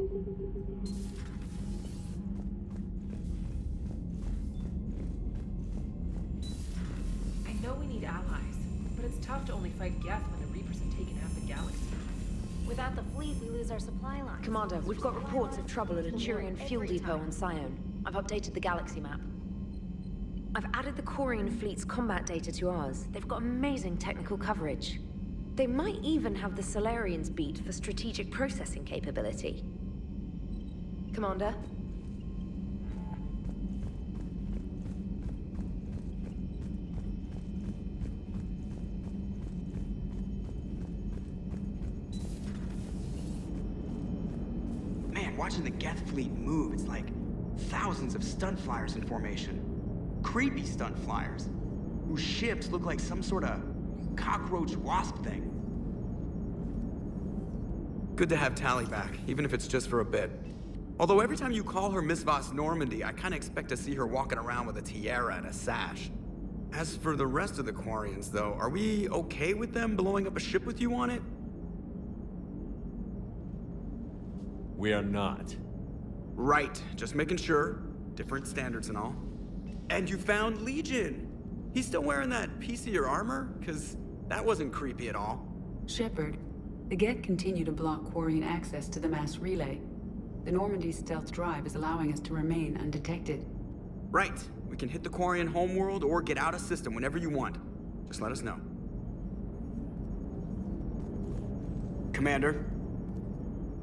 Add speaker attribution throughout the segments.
Speaker 1: I know we need allies, but it's tough to only fight Geth when the Reapers have taken half the galaxy.
Speaker 2: Without the fleet, we lose our supply line.
Speaker 3: Commander, we've got reports of trouble at a Turian fuel depot on Sion. I've updated the galaxy map. I've added the Korian fleet's combat data to ours. They've got amazing technical coverage. They might even have the Solarians beat for strategic processing capability. Commander?
Speaker 4: Man, watching the Geth fleet move, it's like thousands of stunt flyers in formation. Creepy stunt flyers, whose ships look like some sort of cockroach wasp thing. Good to have Tally back, even if it's just for a bit. Although every time you call her Miss Voss Normandy, I kinda expect to see her walking around with a tiara and a sash. As for the rest of the Quarians, though, are we okay with them blowing up a ship with you on it?
Speaker 5: We are not.
Speaker 4: Right, just making sure. Different standards and all. And you found Legion! He's still wearing that piece of your armor? 'Cause that wasn't creepy at all.
Speaker 6: Shepard, the Geth continue to block Quarian access to the mass relay. The Normandy's stealth drive is allowing us to remain undetected.
Speaker 4: Right. We can hit the Quarian homeworld or get out of system whenever you want. Just let us know. Commander?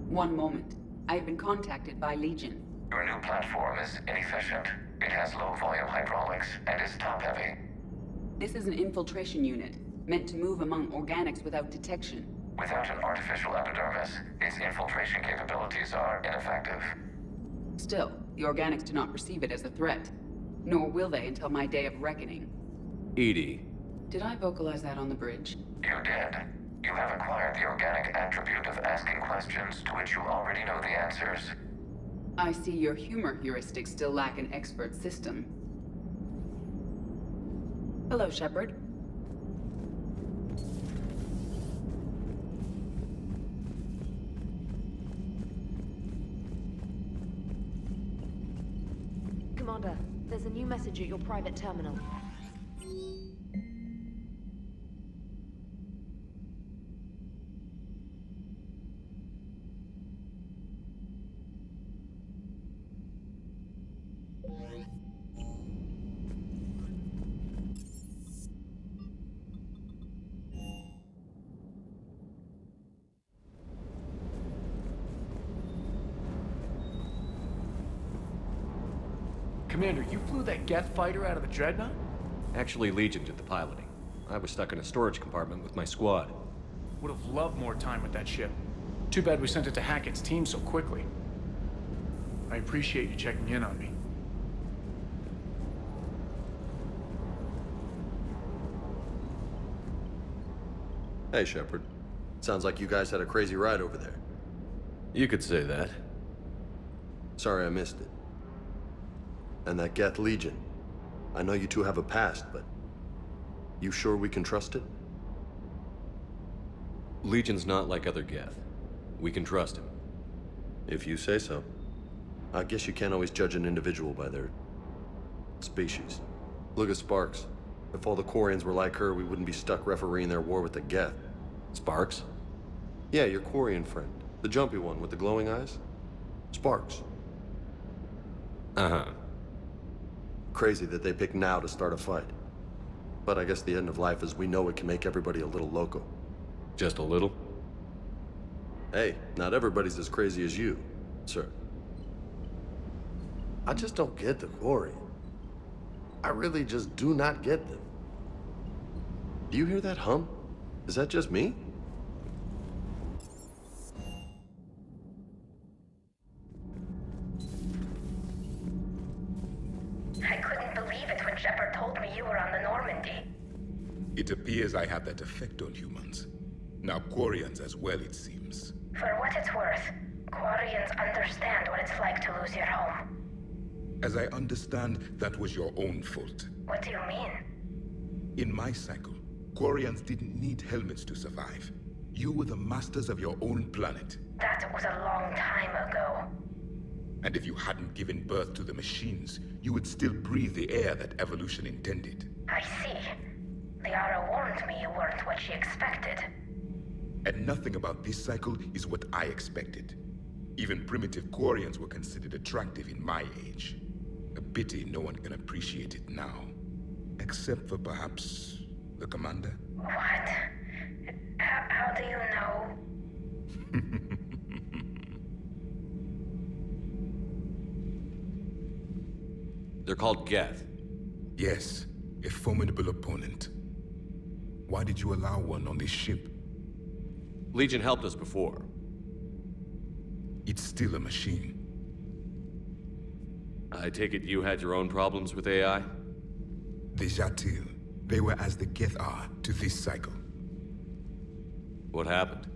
Speaker 6: One moment. I have been contacted by Legion.
Speaker 7: Your new platform is inefficient. It has low-volume hydraulics and is top-heavy.
Speaker 6: This is an infiltration unit, meant to move among organics without detection.
Speaker 7: Without an artificial epidermis, its infiltration capabilities are ineffective.
Speaker 6: Still, the organics do not perceive it as a threat. Nor will they until my day of reckoning.
Speaker 5: Edie.
Speaker 6: Did I vocalize that on the bridge?
Speaker 7: You did. You have acquired the organic attribute of asking questions to which you already know the answers.
Speaker 6: I see your humor heuristics still lack an expert system. Hello, Shepard.
Speaker 3: Commander, there's a new message at your private terminal.
Speaker 8: Commander, you flew that Geth fighter out of the Dreadnought?
Speaker 5: Actually, Legion did the piloting. I was stuck in a storage compartment with my squad.
Speaker 8: Would have loved more time with that ship. Too bad we sent it to Hackett's team so quickly. I appreciate you checking in on me.
Speaker 9: Hey, Shepard. Sounds like you guys had a crazy ride over there.
Speaker 5: You could say that.
Speaker 9: Sorry I missed it. And that Geth Legion. I know you two have a past, but... you sure we can trust it?
Speaker 5: Legion's not like other Geth. We can trust him.
Speaker 9: If you say so. I guess you can't always judge an individual by their... species. Look at Sparks. If all the Quarians were like her, we wouldn't be stuck refereeing their war with the Geth.
Speaker 5: Sparks?
Speaker 9: Yeah, your Quarian friend. The jumpy one with the glowing eyes. Sparks.
Speaker 5: Uh-huh.
Speaker 9: Crazy that they pick now to start a fight. But I guess the end of life as we know it can make everybody a little loco.
Speaker 5: Just a little?
Speaker 9: Hey, not everybody's as crazy as you, sir.
Speaker 10: I just don't get the Quarian. I really just do not get them.
Speaker 9: Do you hear that hum? Is that just me?
Speaker 11: I couldn't believe it when Shepard told me you were on the Normandy.
Speaker 12: It appears I have that effect on humans. Now Quarians as well, it seems.
Speaker 11: For what it's worth, Quarians understand what it's like to lose your home.
Speaker 12: As I understand, that was your own fault.
Speaker 11: What do you mean?
Speaker 12: In my cycle, Quarians didn't need helmets to survive. You were the masters of your own planet.
Speaker 11: That was a long time ago.
Speaker 12: And if you hadn't given birth to the machines, you would still breathe the air that evolution intended.
Speaker 11: I see. Liara warned me you weren't what she expected.
Speaker 12: And nothing about this cycle is what I expected. Even primitive Quarians were considered attractive in my age. A pity no one can appreciate it now. Except for perhaps the commander?
Speaker 11: What? How do you know?
Speaker 5: They're called Geth.
Speaker 12: Yes, a formidable opponent. Why did you allow one on this ship?
Speaker 5: Legion helped us before.
Speaker 12: It's still a machine.
Speaker 5: I take it you had your own problems with AI?
Speaker 12: The Jatil, they were as the Geth are to this cycle.
Speaker 5: What happened?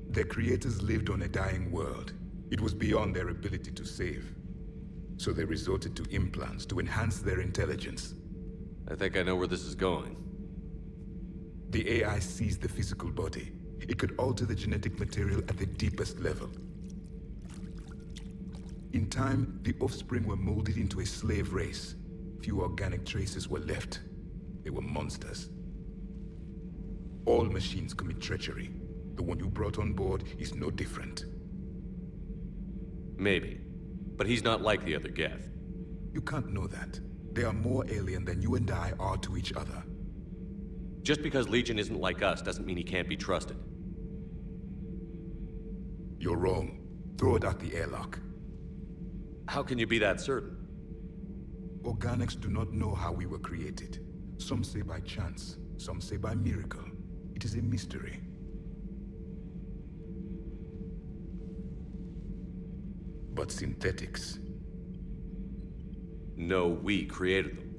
Speaker 12: Their creators lived on a dying world. It was beyond their ability to save. So they resorted to implants to enhance their intelligence.
Speaker 5: I think I know where this is going.
Speaker 12: The AI seized the physical body. It could alter the genetic material at the deepest level. In time, the offspring were molded into a slave race. Few organic traces were left. They were monsters. All machines commit treachery. The one you brought on board is no different.
Speaker 5: Maybe. But he's not like the other Geth.
Speaker 12: You can't know that. They are more alien than you and I are to each other.
Speaker 5: Just because Legion isn't like us doesn't mean he can't be trusted.
Speaker 12: You're wrong. Throw it out the airlock.
Speaker 5: How can you be that certain?
Speaker 12: Organics do not know how we were created. Some say by chance, some say by miracle. It is a mystery. But synthetics...
Speaker 5: No, we created them.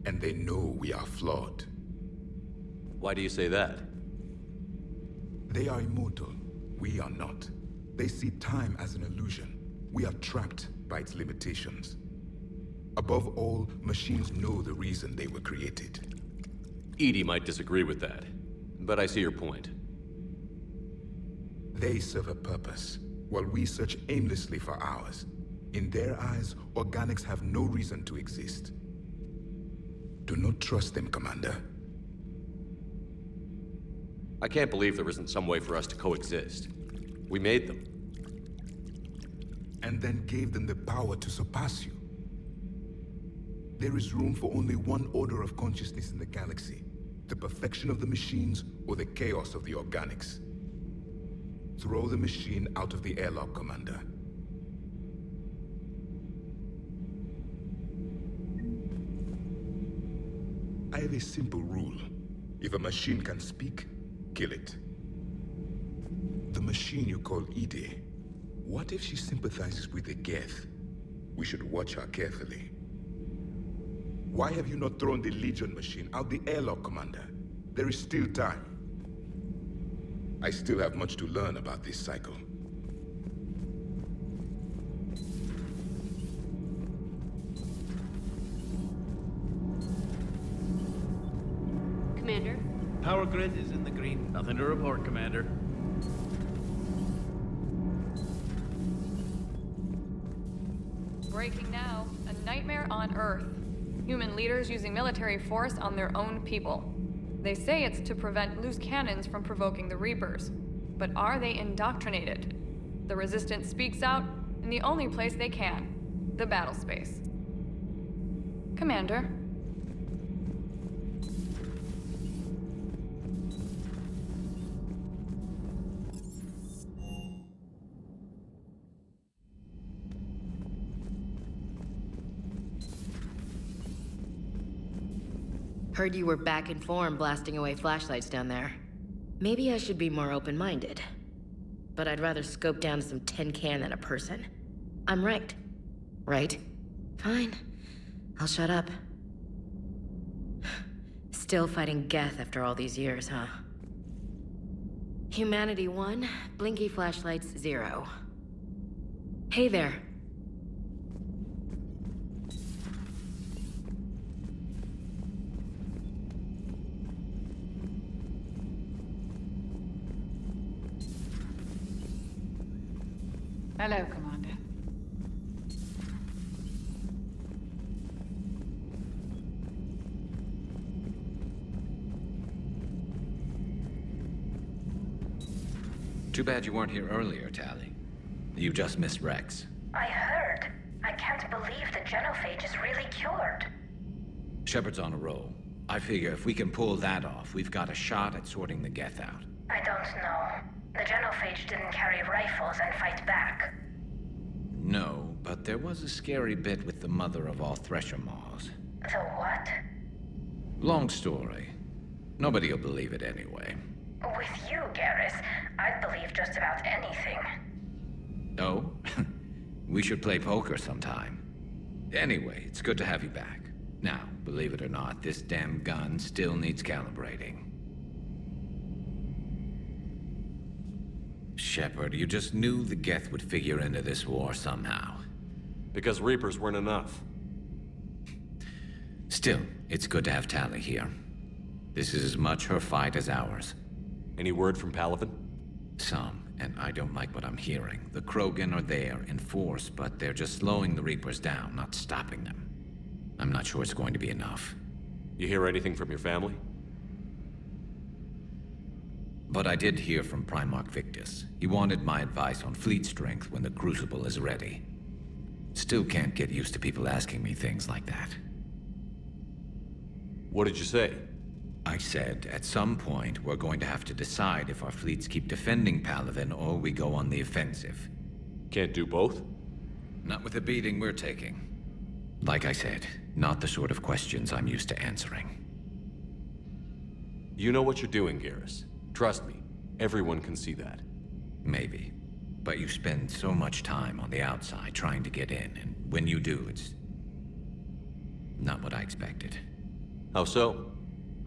Speaker 12: And they know we are flawed.
Speaker 5: Why do you say that?
Speaker 12: They are immortal. We are not. They see time as an illusion. We are trapped by its limitations. Above all, machines know the reason they were created.
Speaker 5: EDI might disagree with that, but I see your point.
Speaker 12: They serve a purpose, while we search aimlessly for ours. In their eyes, organics have no reason to exist. Do not trust them, Commander.
Speaker 5: I can't believe there isn't some way for us to coexist. We made them.
Speaker 12: And then gave them the power to surpass you. There is room for only one order of consciousness in the galaxy. The perfection of the machines or the chaos of the organics. Throw the machine out of the airlock, Commander. I have a simple rule. If a machine can speak, kill it. The machine you call EDI, what if she sympathizes with the Geth? We should watch her carefully. Why have you not thrown the Legion machine out the airlock, Commander? There is still time. I still have much to learn about this cycle.
Speaker 13: Commander?
Speaker 14: Power grid is in the green. Nothing to report, Commander.
Speaker 15: Breaking now. A nightmare on Earth. Human leaders using military force on their own people. They say it's to prevent loose cannons from provoking the Reapers. But are they indoctrinated? The Resistance speaks out in the only place they can. The battle space. Commander?
Speaker 13: Heard you were back in form blasting away flashlights down there. Maybe I should be more open-minded. But I'd rather scope down some tin can than a person. I'm right. Right? Fine. I'll shut up. Still fighting Geth after all these years, huh? Humanity 1, blinky flashlights 0. Hey there.
Speaker 6: Hello, Commander.
Speaker 16: Too bad you weren't here earlier, Tally. You just missed Rex.
Speaker 11: I heard. I can't believe the genophage is really cured.
Speaker 16: Shepard's on a roll. I figure if we can pull that off, we've got a shot at sorting the Geth out.
Speaker 11: I don't know. The genophage didn't carry rifles and fight back.
Speaker 16: No, but there was a scary bit with the mother of all Thresher Maws.
Speaker 11: The what?
Speaker 16: Long story. Nobody'll believe it anyway.
Speaker 11: With you, Garrus, I'd believe just about anything.
Speaker 16: Oh? We should play poker sometime. Anyway, it's good to have you back. Now, believe it or not, this damn gun still needs calibrating. Shepard, you just knew the Geth would figure into this war somehow.
Speaker 5: Because Reapers weren't enough.
Speaker 16: Still, it's good to have Tally here. This is as much her fight as ours.
Speaker 5: Any word from Palaven?
Speaker 16: Some, and I don't like what I'm hearing. The Krogan are there in force, but they're just slowing the Reapers down, not stopping them. I'm not sure it's going to be enough.
Speaker 5: You hear anything from your family?
Speaker 16: But I did hear from Primarch Victus. He wanted my advice on fleet strength when the Crucible is ready. Still can't get used to people asking me things like that.
Speaker 5: What did you say?
Speaker 16: I said, at some point, we're going to have to decide if our fleets keep defending Palaven or we go on the offensive.
Speaker 5: Can't do both?
Speaker 16: Not with the beating we're taking. Like I said, not the sort of questions I'm used to answering.
Speaker 5: You know what you're doing, Garrus. Trust me, everyone can see that.
Speaker 16: Maybe. But you spend so much time on the outside trying to get in, and when you do, it's not what I expected.
Speaker 5: How so?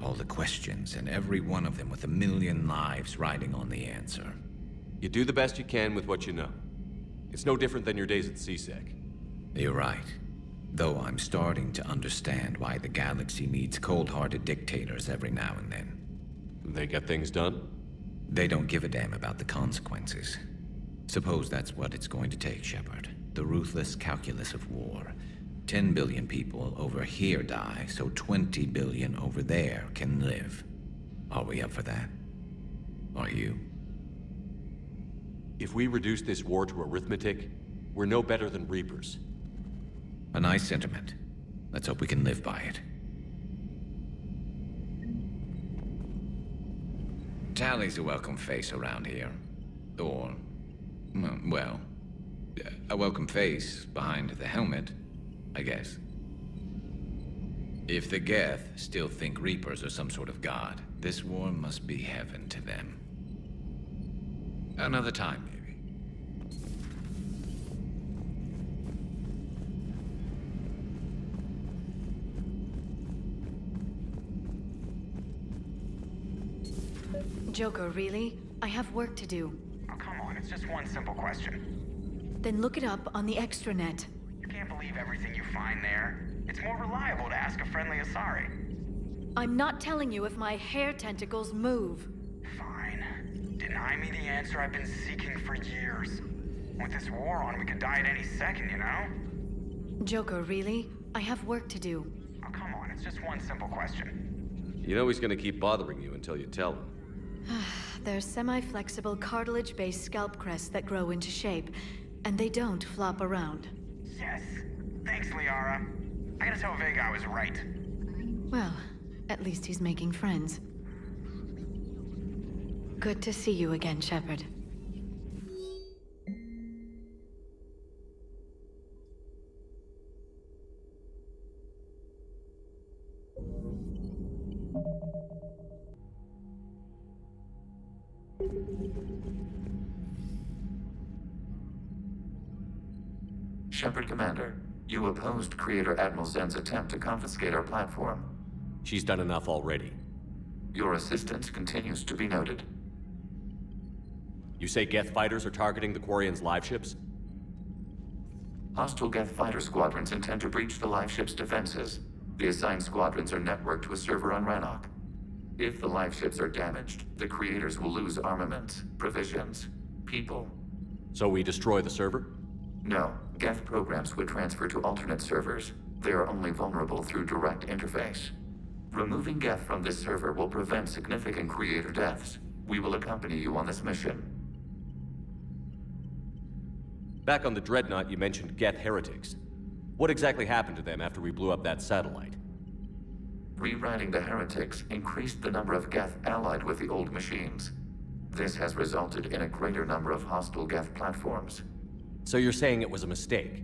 Speaker 16: All the questions, and every one of them with a million lives riding on the answer.
Speaker 5: You do the best you can with what you know. It's no different than your days at CSEC.
Speaker 16: You're right. Though I'm starting to understand why the galaxy needs cold-hearted dictators every now and then.
Speaker 5: They get things done?
Speaker 16: They don't give a damn about the consequences. Suppose that's what it's going to take, Shepard. The ruthless calculus of war. 10 billion people over here die, so 20 billion over there can live. Are we up for that? Are you?
Speaker 5: If we reduce this war to arithmetic, we're no better than Reapers.
Speaker 16: A nice sentiment. Let's hope we can live by it. Tally's a welcome face around here. Or, well, a welcome face behind the helmet, I guess. If the Geth still think Reapers are some sort of god, this war must be heaven to them. Another time, maybe.
Speaker 2: Joker, really? I have work to do.
Speaker 17: Oh, come on, it's just one simple question.
Speaker 2: Then look it up on the extranet.
Speaker 17: You can't believe everything you find there. It's more reliable to ask a friendly Asari.
Speaker 2: I'm not telling you if my hair tentacles move.
Speaker 17: Fine. Deny me the answer I've been seeking for years. With this war on, we could die at any second, you know?
Speaker 2: Joker, really? I have work to do.
Speaker 17: Oh, come on, it's just one simple question.
Speaker 5: You know he's gonna keep bothering you until you tell him.
Speaker 2: They're semi-flexible cartilage-based scalp crests that grow into shape, and they don't flop around.
Speaker 17: Yes. Thanks, Liara. I gotta tell Vega I was right.
Speaker 2: Well, at least he's making friends. Good to see you again, Shepard.
Speaker 7: Shepard Commander, you opposed Creator Admiral Zen's attempt to confiscate our platform.
Speaker 5: She's done enough already.
Speaker 7: Your assistance continues to be noted.
Speaker 5: You say Geth fighters are targeting the Quarians' live ships?
Speaker 7: Hostile Geth fighter squadrons intend to breach the live ship's defenses. The assigned squadrons are networked to a server on Rannoch. If the live ships are damaged, the Creators will lose armaments, provisions, people.
Speaker 5: So we destroy the server?
Speaker 7: No, Geth programs would transfer to alternate servers. They are only vulnerable through direct interface. Removing Geth from this server will prevent significant creator deaths. We will accompany you on this mission.
Speaker 5: Back on the Dreadnought, you mentioned Geth heretics. What exactly happened to them after we blew up that satellite?
Speaker 7: Rewriting the heretics increased the number of Geth allied with the old machines. This has resulted in a greater number of hostile Geth platforms.
Speaker 5: So you're saying it was a mistake?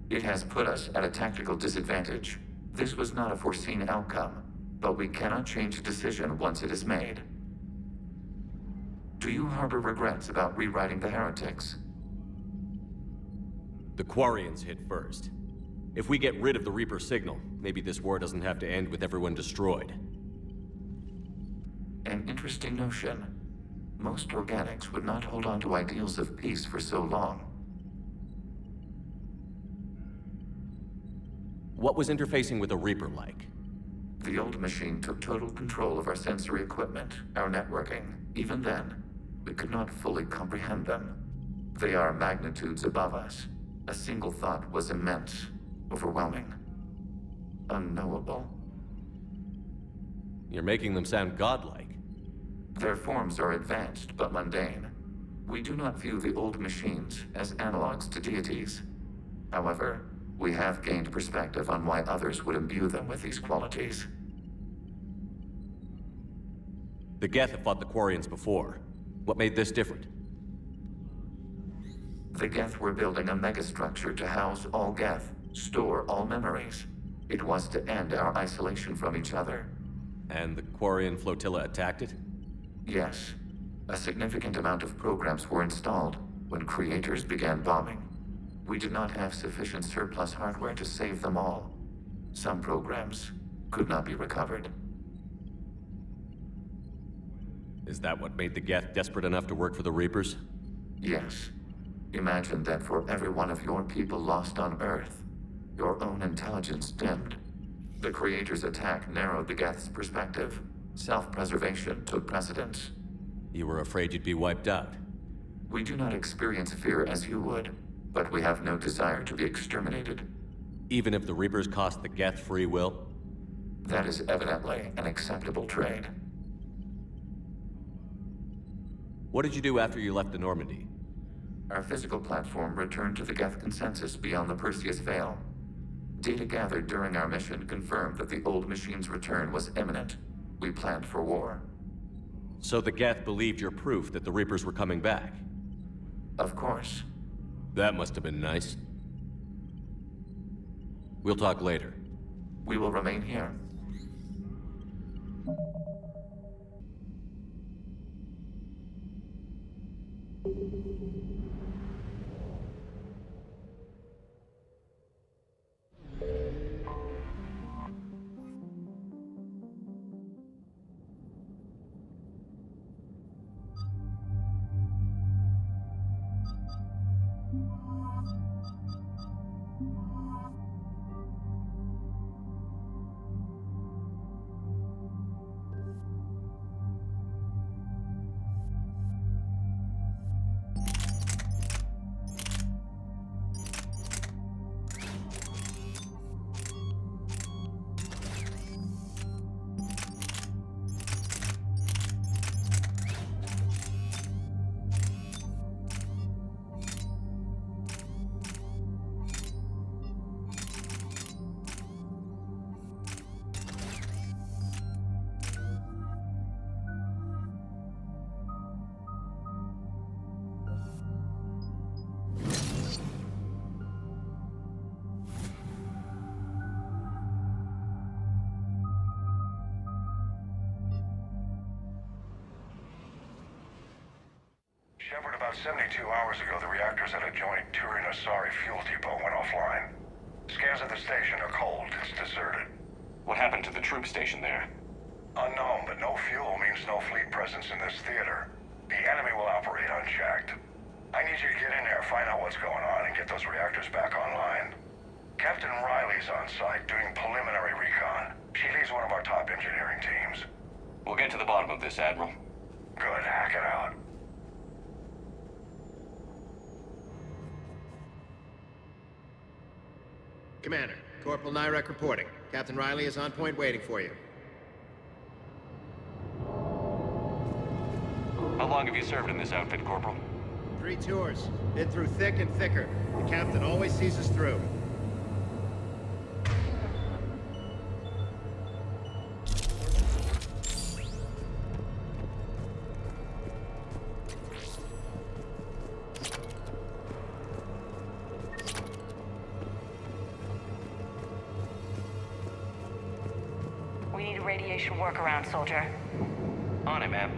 Speaker 7: It has put us at a tactical disadvantage. This was not a foreseen outcome, but we cannot change a decision once it is made. Do you harbor regrets about rewriting the heretics?
Speaker 5: The Quarians hit first. If we get rid of the Reaper signal, maybe this war doesn't have to end with everyone destroyed.
Speaker 7: An interesting notion. Most organics would not hold on to ideals of peace for so long.
Speaker 5: What was interfacing with a Reaper like?
Speaker 7: The old machine took total control of our sensory equipment, our networking. Even then, we could not fully comprehend them. They are magnitudes above us. A single thought was immense, overwhelming, unknowable.
Speaker 5: You're making them sound godlike.
Speaker 7: Their forms are advanced but mundane. We do not view the old machines as analogs to deities. However, we have gained perspective on why others would imbue them with these qualities.
Speaker 5: The Geth have fought the Quarians before. What made this different?
Speaker 7: The Geth were building a megastructure to house all Geth, store all memories. It was to end our isolation from each other.
Speaker 5: And the Quarian flotilla attacked it?
Speaker 7: Yes. A significant amount of programs were installed when creators began bombing. We did not have sufficient surplus hardware to save them all. Some programs could not be recovered.
Speaker 5: Is that what made the Geth desperate enough to work for the Reapers?
Speaker 7: Yes. Imagine that for every one of your people lost on Earth, your own intelligence dimmed. The Creator's attack narrowed the Geth's perspective. Self-preservation took precedence.
Speaker 5: You were afraid you'd be wiped out.
Speaker 7: We do not experience fear as you would, but we have no desire to be exterminated.
Speaker 5: Even if the Reapers cost the Geth free will?
Speaker 7: That is evidently an acceptable trade.
Speaker 5: What did you do after you left the Normandy?
Speaker 7: Our physical platform returned to the Geth consensus beyond the Perseus Veil. Data gathered during our mission confirmed that the old machine's return was imminent. We planned for war.
Speaker 5: So the Geth believed your proof that the Reapers were coming back?
Speaker 7: Of course.
Speaker 5: That must have been nice. We'll talk later.
Speaker 7: We will remain here.
Speaker 18: Shepard, about 72 hours ago, the reactors at a joint Turin-Asari fuel depot went offline. Scans of the station are cold. It's deserted.
Speaker 19: What happened to the troop station there?
Speaker 18: Unknown, but no fuel means no fleet presence in this theater. The enemy will operate unchecked. I need you to get in there, find out what's going on, and get those reactors back online. Captain Riley's on site doing preliminary recon. She leads one of our top engineering teams.
Speaker 19: We'll get to the bottom of this, Admiral.
Speaker 18: Good, hack it out.
Speaker 20: Commander, Corporal Nyrek reporting. Captain Riley is on point waiting for you.
Speaker 19: How long have you served in this outfit, Corporal?
Speaker 20: 3 tours. Been through thick and thicker. The captain always sees us through.
Speaker 11: We need a radiation workaround, soldier.
Speaker 19: On it, ma'am.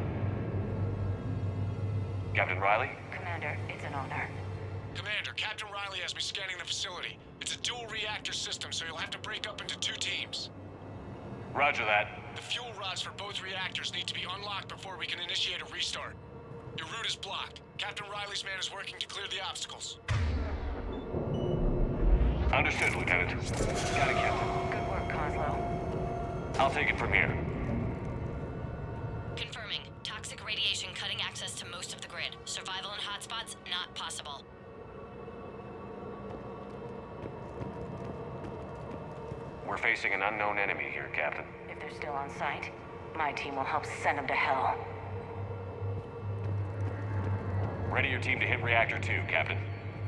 Speaker 19: Captain Riley?
Speaker 11: Commander, it's an honor.
Speaker 8: Commander, Captain Riley has me scanning the facility. It's a dual reactor system, so you'll have to break up into 2 teams.
Speaker 19: Roger that.
Speaker 8: The fuel rods for both reactors need to be unlocked before we can initiate a restart. Your route is blocked. Captain Riley's man is working to clear the obstacles.
Speaker 19: Understood, Lieutenant. Got it, Captain.
Speaker 11: Good work, Coslow.
Speaker 19: I'll take it from here.
Speaker 21: Confirming. Toxic radiation cutting access to most of the grid. Survival in hotspots, not possible.
Speaker 19: We're facing an unknown enemy here, Captain.
Speaker 11: If they're still on site, my team will help send them to hell.
Speaker 19: Ready your team to hit Reactor 2, Captain.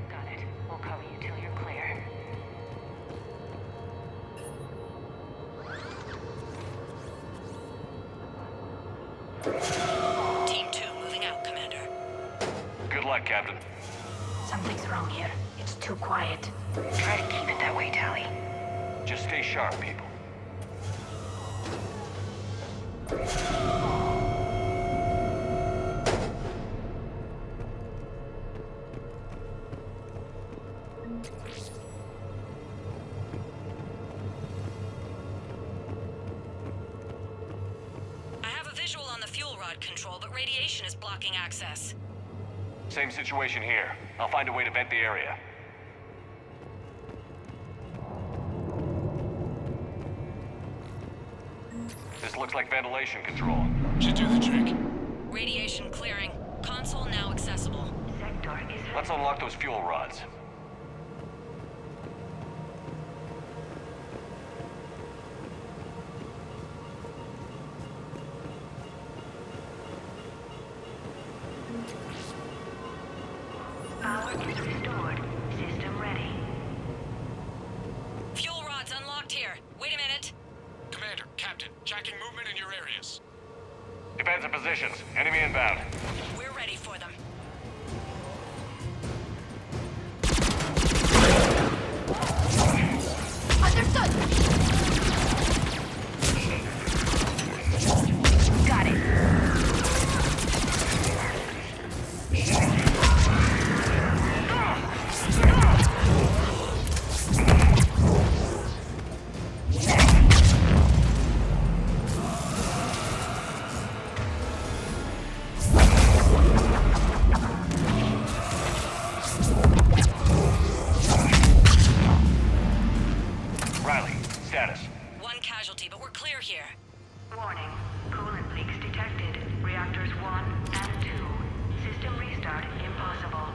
Speaker 11: Got it. We'll cover you till you're clear.
Speaker 21: Team 2 moving out, Commander.
Speaker 19: Good luck, Captain.
Speaker 11: Something's wrong here. It's too quiet. Try to keep it that way, Tally.
Speaker 19: Just stay sharp, people.
Speaker 21: I have a visual on the fuel rod control, but radiation is blocking access.
Speaker 19: Same situation here. I'll find a way to vent the area. This looks like ventilation control.
Speaker 8: Should do the trick.
Speaker 21: Radiation clearing. Console now accessible.
Speaker 11: Sector is...
Speaker 19: Let's unlock those fuel rods.
Speaker 11: Power is restored. System ready.
Speaker 21: Fuel rods unlocked here. Wait a minute.
Speaker 8: Commander, Captain, tracking movement in your areas.
Speaker 19: Defensive positions. Enemy inbound.
Speaker 21: We're ready for them.
Speaker 11: Understood! Got it.
Speaker 19: Riley, status.
Speaker 21: One casualty, but we're clear here.
Speaker 11: Warning. Coolant leaks detected. Reactors 1 and 2. System restart impossible.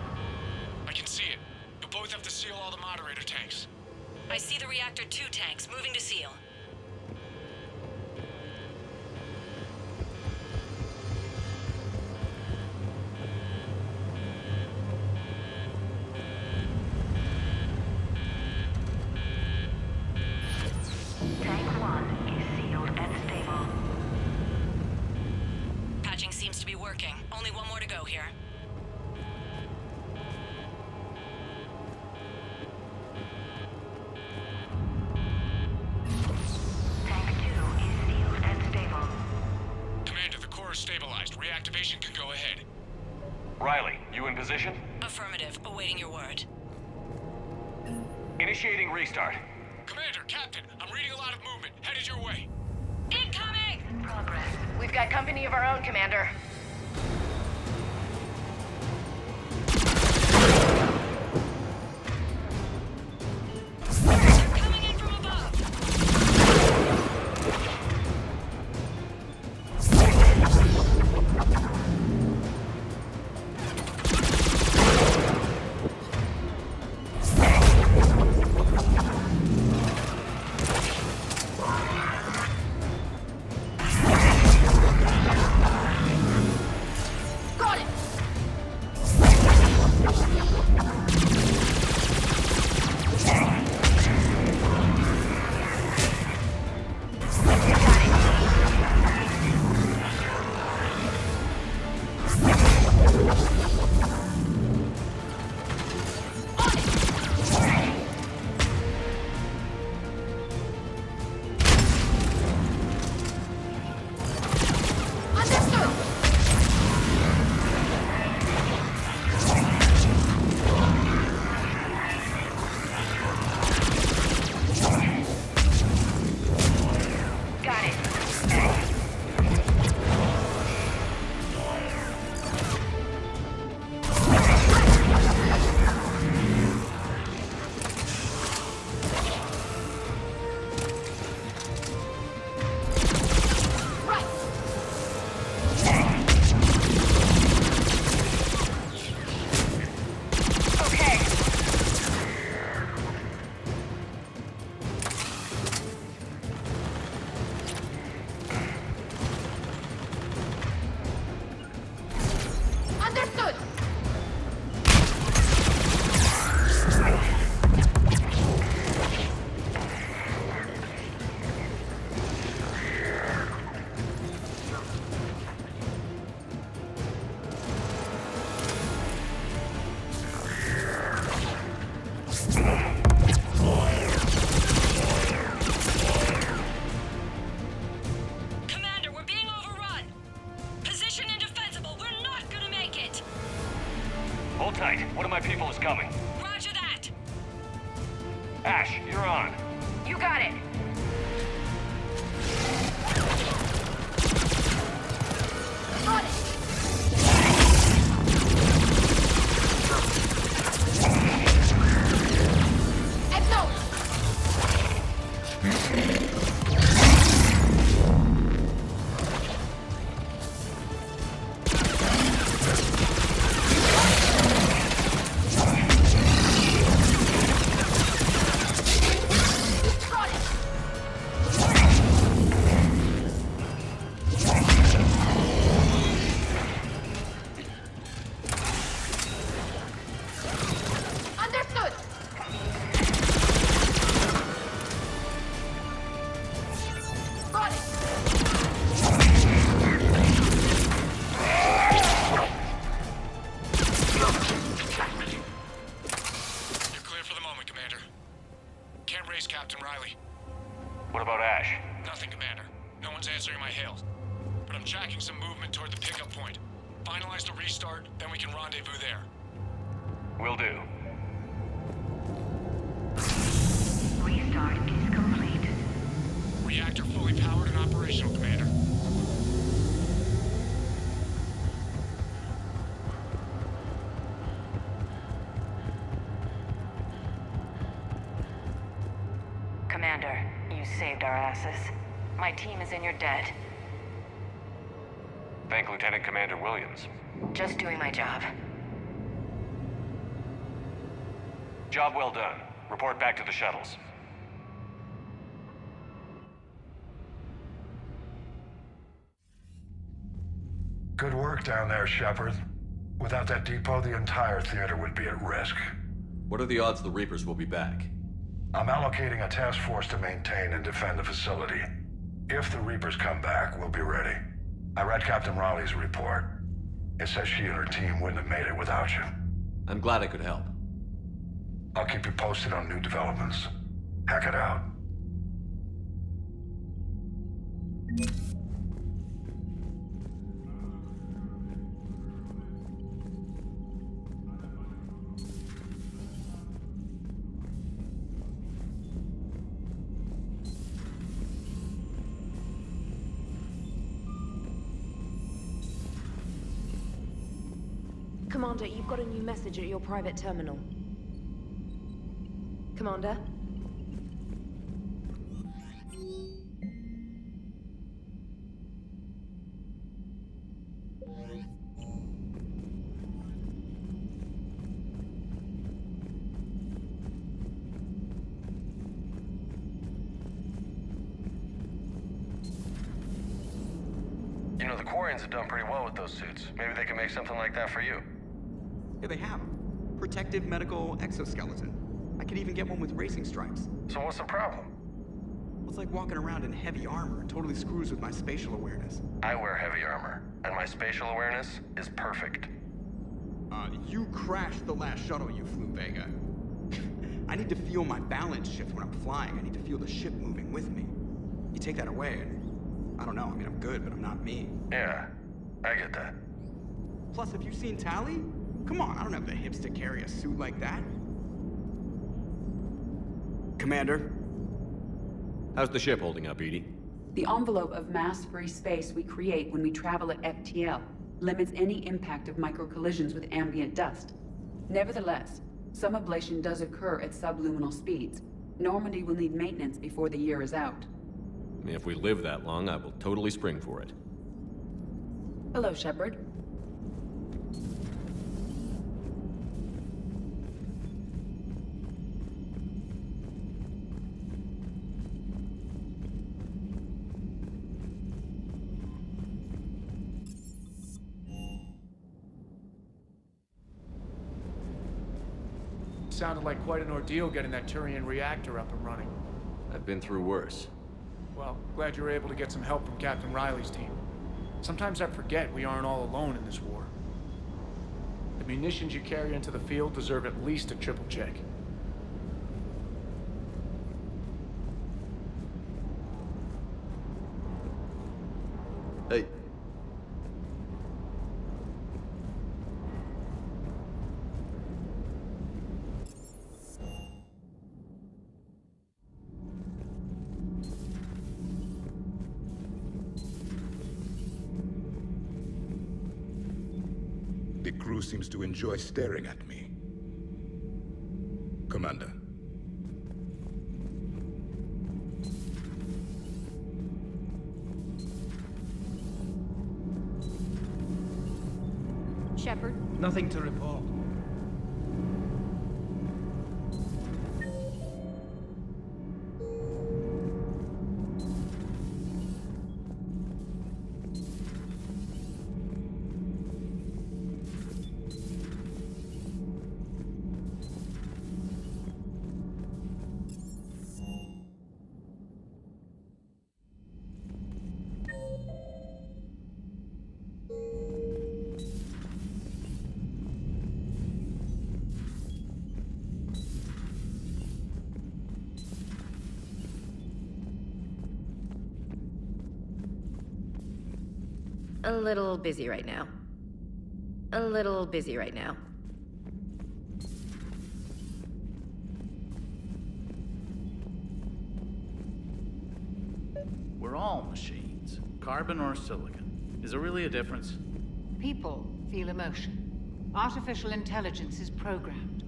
Speaker 8: I can see it. You'll both have to seal all the moderator tanks.
Speaker 21: I see the Reactor 2 tanks moving to seal.
Speaker 11: Tank 1 is sealed and stable.
Speaker 21: Patching seems to be working. Only one more to go here.
Speaker 11: Tank 2 is sealed and stable.
Speaker 8: Commander, the core is stabilized. Reactivation can go ahead.
Speaker 19: Riley, you in position?
Speaker 21: Affirmative. Awaiting your word.
Speaker 19: Initiating restart.
Speaker 8: Commander, Captain, I'm reading a lot of movement. Headed your way.
Speaker 21: Incoming!
Speaker 11: Progress.
Speaker 21: We've got company of our own, Commander. Coming in from above.
Speaker 19: Hold tight. One of my people is coming.
Speaker 21: Roger that!
Speaker 19: Ash, you're on.
Speaker 3: You got it! Got it!
Speaker 19: Will do.
Speaker 11: Restart is complete.
Speaker 8: Reactor fully powered and operational, Commander.
Speaker 21: Commander, you saved our asses. My team is in your debt.
Speaker 19: Thank Lieutenant Commander Williams.
Speaker 21: Just doing my job.
Speaker 19: Job well done. Report back to the shuttles.
Speaker 18: Good work down there, Shepard. Without that depot, the entire theater would be at risk.
Speaker 5: What are the odds the Reapers will be back?
Speaker 18: I'm allocating a task force to maintain and defend the facility. If the Reapers come back, we'll be ready. I read Captain Raleigh's report. It says she and her team wouldn't have made it without you.
Speaker 5: I'm glad I could help.
Speaker 18: I'll keep you posted on new developments. Hack it out.
Speaker 3: Commander, you've got a new message at your private terminal. Commander?
Speaker 1: You know, the Quarians have done pretty well with those suits. Maybe they can make something like that for you.
Speaker 4: Yeah, they have. Protective medical exoskeleton. I could even get one with racing stripes.
Speaker 1: So what's the problem?
Speaker 4: Well, it's like walking around in heavy armor. It totally screws with my spatial awareness.
Speaker 1: I wear heavy armor, and my spatial awareness is perfect.
Speaker 4: You crashed the last shuttle you flew, Vega. I need to feel my balance shift when I'm flying. I need to feel the ship moving with me. You take that away, and I don't know. I mean, I'm good, but I'm not me.
Speaker 1: Yeah, I get that.
Speaker 4: Plus, have you seen Tally? Come on, I don't have the hips to carry a suit like that. Commander?
Speaker 5: How's the ship holding up, Edie?
Speaker 6: The envelope of mass-free space we create when we travel at FTL limits any impact of micro-collisions with ambient dust. Nevertheless, some ablation does occur at subluminal speeds. Normandy will need maintenance before the year is out.
Speaker 5: I mean, if we live that long, I will totally spring for it.
Speaker 6: Hello, Shepard.
Speaker 8: Sounded like quite an ordeal getting that Turian reactor up and running.
Speaker 5: I've been through worse.
Speaker 8: Well, glad you were able to get some help from Captain Riley's team. Sometimes I forget we aren't all alone in this war. The munitions you carry into the field deserve at least a triple check.
Speaker 9: Hey.
Speaker 12: crew seems to enjoy staring at me. Commander.
Speaker 10: Shepard?
Speaker 14: Nothing to report.
Speaker 13: A little busy right now. A little busy right now.
Speaker 14: We're all machines. Carbon or silicon. Is there really a difference?
Speaker 10: People feel emotion. Artificial intelligence is programmed.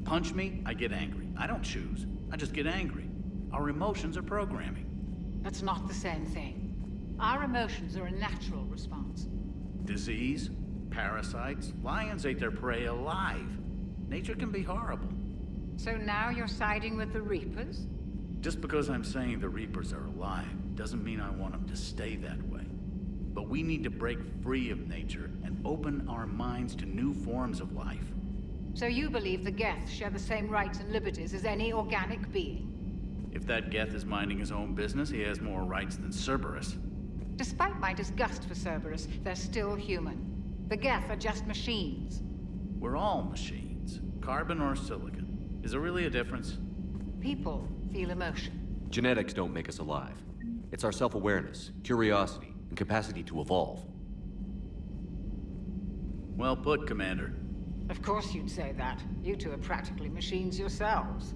Speaker 14: Punch me, I get angry. I don't choose. I just get angry. Our emotions are programming.
Speaker 10: That's not the same thing. Our emotions are a natural response.
Speaker 14: Disease, parasites, lions ate their prey alive. Nature can be horrible.
Speaker 10: So now you're siding with the Reapers?
Speaker 14: Just because I'm saying the Reapers are alive doesn't mean I want them to stay that way. But we need to break free of nature and open our minds to new forms of life.
Speaker 10: So you believe the Geth share the same rights and liberties as any organic being?
Speaker 14: If that Geth is minding his own business, he has more rights than Cerberus.
Speaker 10: Despite my disgust for Cerberus, they're still human. The Geth are just machines.
Speaker 14: We're all machines. Carbon or silicon. Is there really a difference?
Speaker 10: People feel emotion.
Speaker 5: Genetics don't make us alive. It's our self-awareness, curiosity, and capacity to evolve.
Speaker 14: Well put, Commander.
Speaker 10: Of course you'd say that. You two are practically machines yourselves.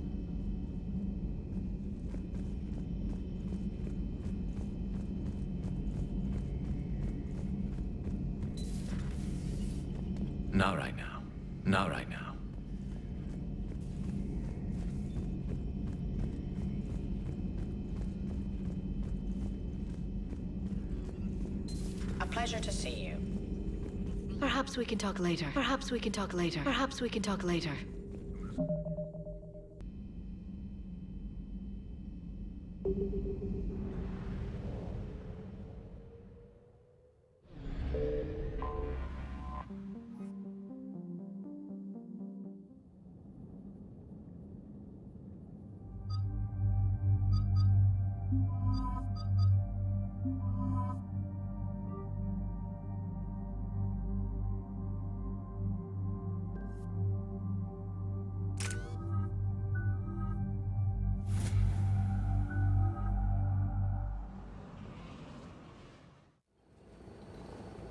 Speaker 16: Not right now. Not right now.
Speaker 21: A pleasure to see you.
Speaker 2: Perhaps we can talk later. Perhaps we can talk later. Perhaps we can talk later.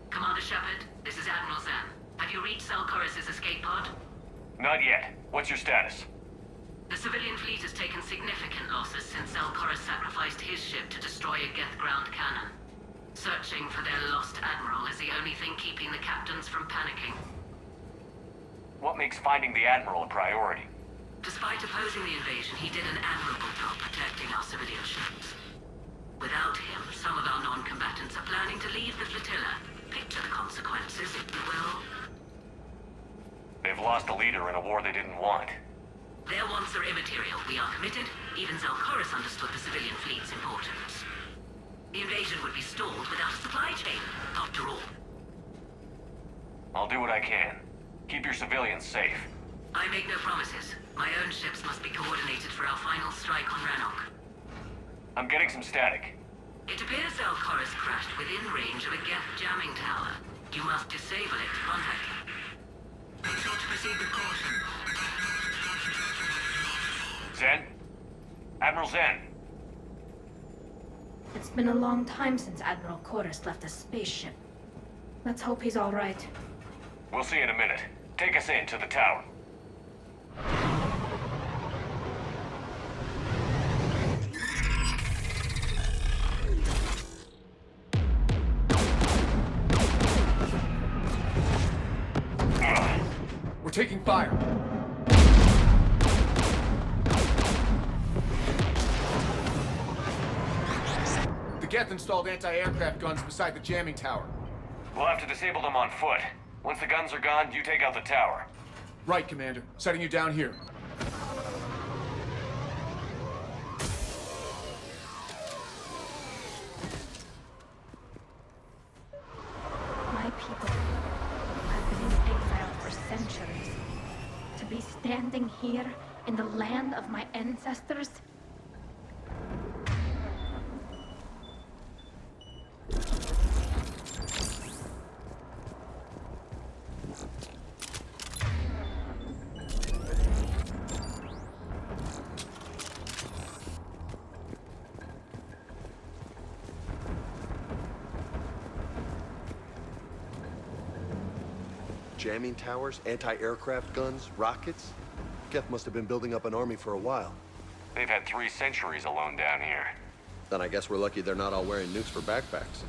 Speaker 11: Commander Shepard, this is Admiral Zan. Have you reached Koris' escape pod?
Speaker 19: Not yet. What's your status?
Speaker 11: The civilian fleet has taken significant losses since Koris sacrificed his ship to destroy a Geth ground cannon. Searching for their lost admiral is the only thing keeping the captains from panicking.
Speaker 19: What makes finding the Admiral a priority?
Speaker 11: Despite opposing the invasion, he did an admirable job protecting our civilian ships. Without him, some of our non-combatants are planning to leave the flotilla. Picture the consequences, if you will.
Speaker 19: They've lost a leader in a war they didn't want.
Speaker 11: Their wants are immaterial. We are committed. Even Koris understood the civilian fleet's importance. The invasion would be stalled without a supply chain, after all.
Speaker 19: I'll do what I can. Keep your civilians safe.
Speaker 11: I make no promises. My own ships must be coordinated for our final strike on Rannoch.
Speaker 19: I'm getting some static.
Speaker 11: It appears Koris crashed within range of a Geth jamming tower. You must disable it to contact him. Make sure to proceed with caution.
Speaker 19: Zen? Admiral Zen?
Speaker 22: It's been a long time since Admiral Koris left the spaceship. Let's hope he's all right.
Speaker 19: We'll see in a minute. Take us in to the tower.
Speaker 8: We're taking fire. The Geth installed anti-aircraft guns beside the jamming tower.
Speaker 19: We'll have to disable them on foot. Once the guns are gone, you take out the tower.
Speaker 8: Right, Commander. Setting you down here.
Speaker 22: My people have been in exile for centuries. To be standing here in the land of my ancestors.
Speaker 9: Jamming towers, anti-aircraft guns, rockets? Geth must have been building up an army for a while.
Speaker 19: They've had 3 centuries alone down here.
Speaker 9: Then I guess we're lucky they're not all wearing nukes for backpacks.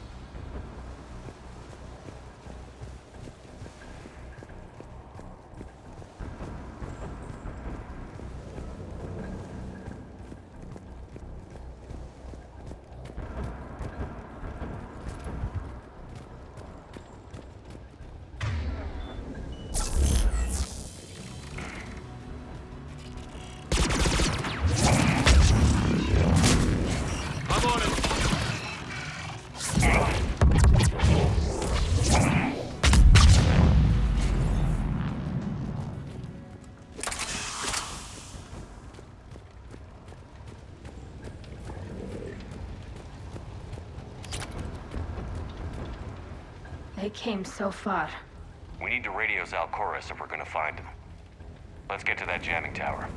Speaker 22: They came so far.
Speaker 19: We need to radio Zal Koris if we're gonna find him. Let's get to that jamming tower.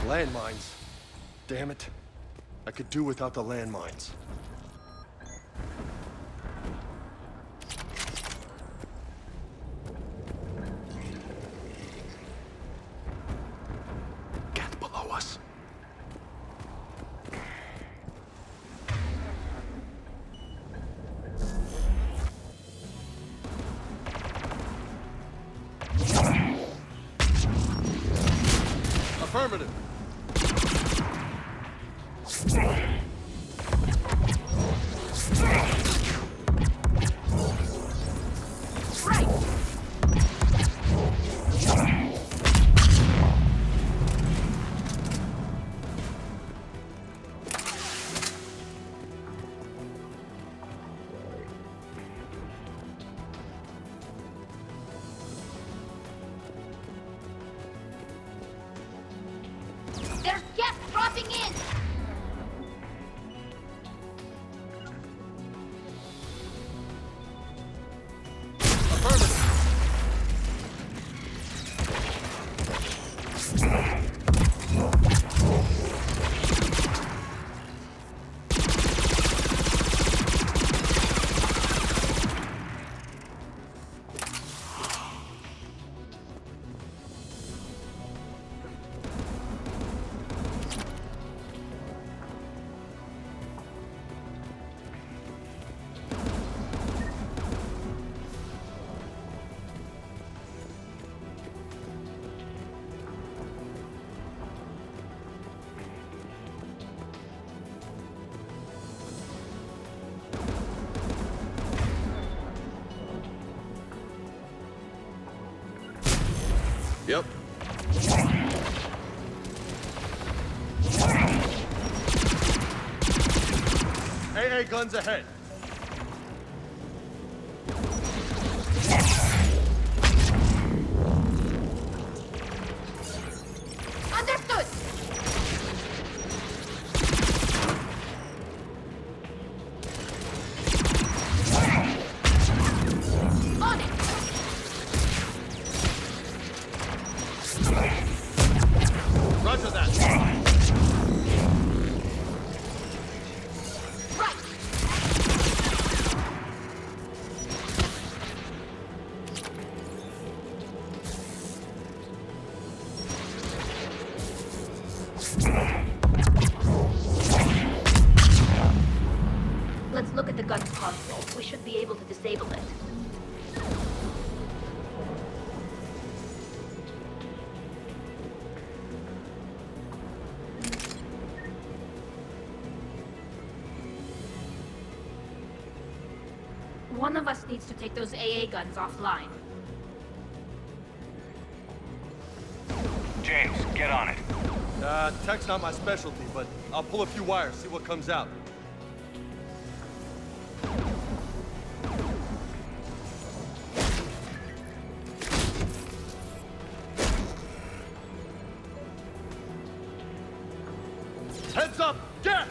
Speaker 9: Landmines. Damn it. I could do without the landmines. Get below us. Affirmative.
Speaker 22: There's guests dropping in!
Speaker 9: Yep. AA guns ahead.
Speaker 22: Understood! On it!
Speaker 9: Roger that.
Speaker 22: Right! console. We should be able to disable it. One of us needs to take those AA guns offline.
Speaker 19: James, get on it.
Speaker 15: Tech's not my specialty, but I'll pull a few wires, see what comes out. Heads up! Get!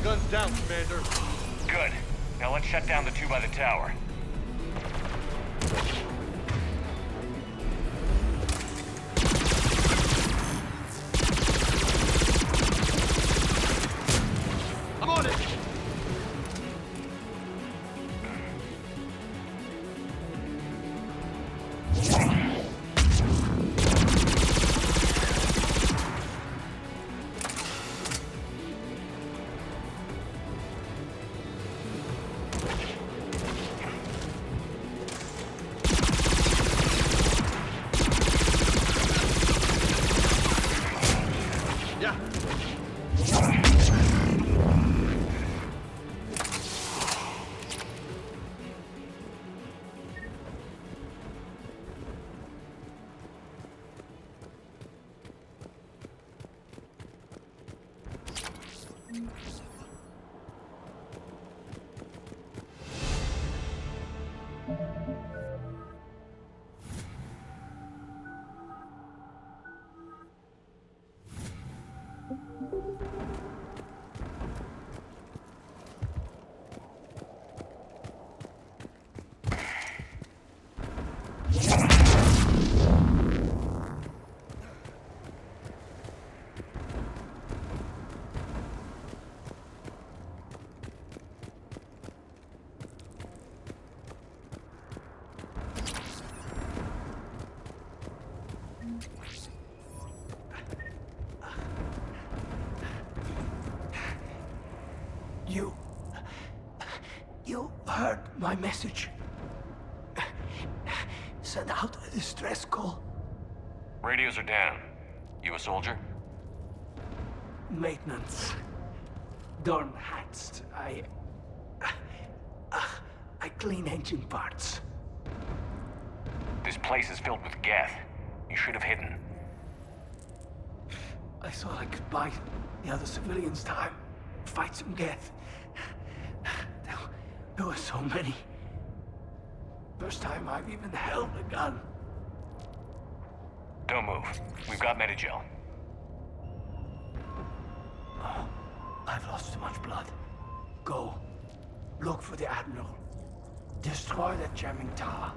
Speaker 15: Guns down, Commander.
Speaker 19: Good. Now let's shut down the two by the tower.
Speaker 15: I'm on it!
Speaker 17: You heard my message. Send out a distress call.
Speaker 19: Radios are down. You a soldier?
Speaker 17: Maintenance. Dorn hats. I clean engine parts.
Speaker 19: This place is filled with Geth. You should have hidden.
Speaker 17: I thought I could buy the other civilians time. Fight some Geth. There were so many. First time I've even held a gun.
Speaker 19: Don't move. We've got Medigel.
Speaker 17: Oh, I've lost too much blood. Go. Look for the Admiral. Destroy that jamming tower.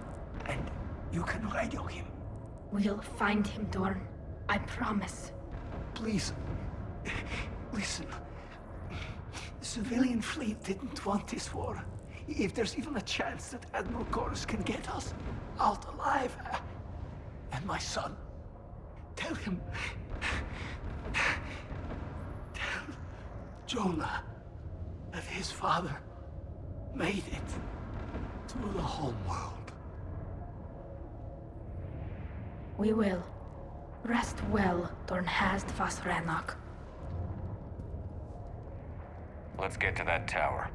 Speaker 17: And you can radio him.
Speaker 22: We'll find him, Dorn. I promise.
Speaker 17: Please. Listen. The civilian fleet didn't want this war. If there's even a chance that Admiral Koris can get us out alive. And my son. Tell him. Tell Jonah that his father made it to the home world.
Speaker 22: We will. Rest well, Dorn Hast Vas Renok.
Speaker 19: Let's get to that tower.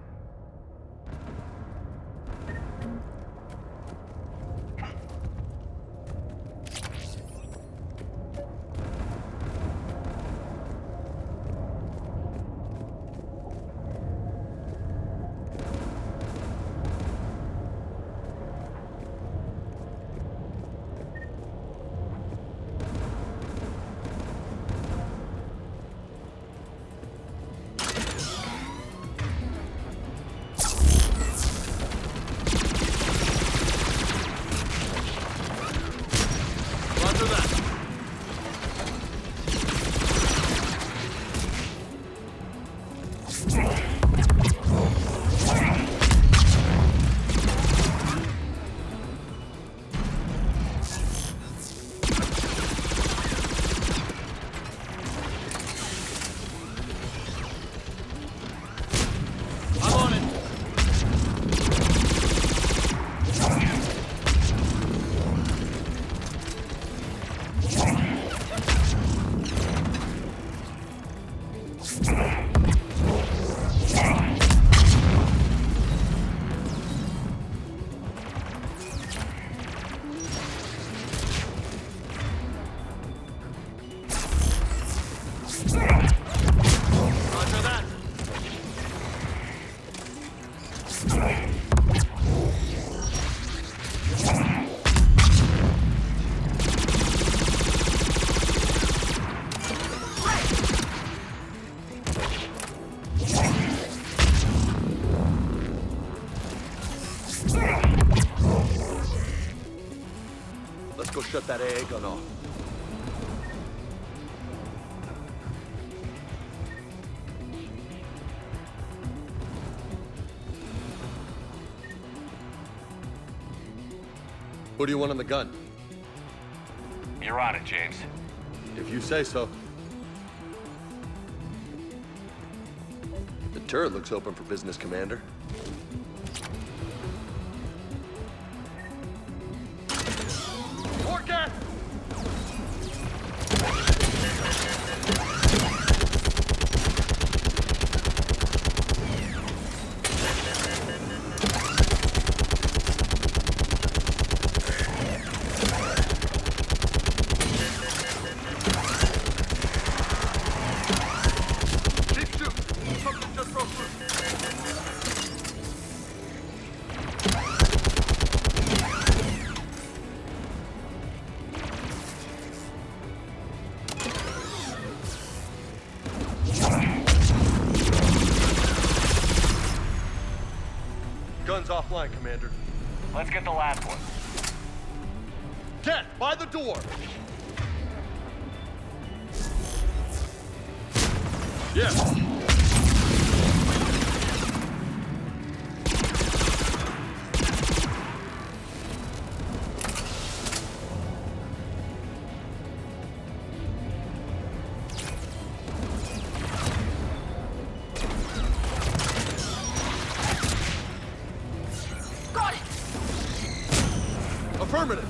Speaker 15: Go shut that AA gun off. What do you want on the gun?
Speaker 19: You're on it, James.
Speaker 15: If you say so. The turret looks open for business, Commander. Gun's offline, Commander.
Speaker 19: Let's get the last one.
Speaker 15: Get by the door! Yes! Affirmative.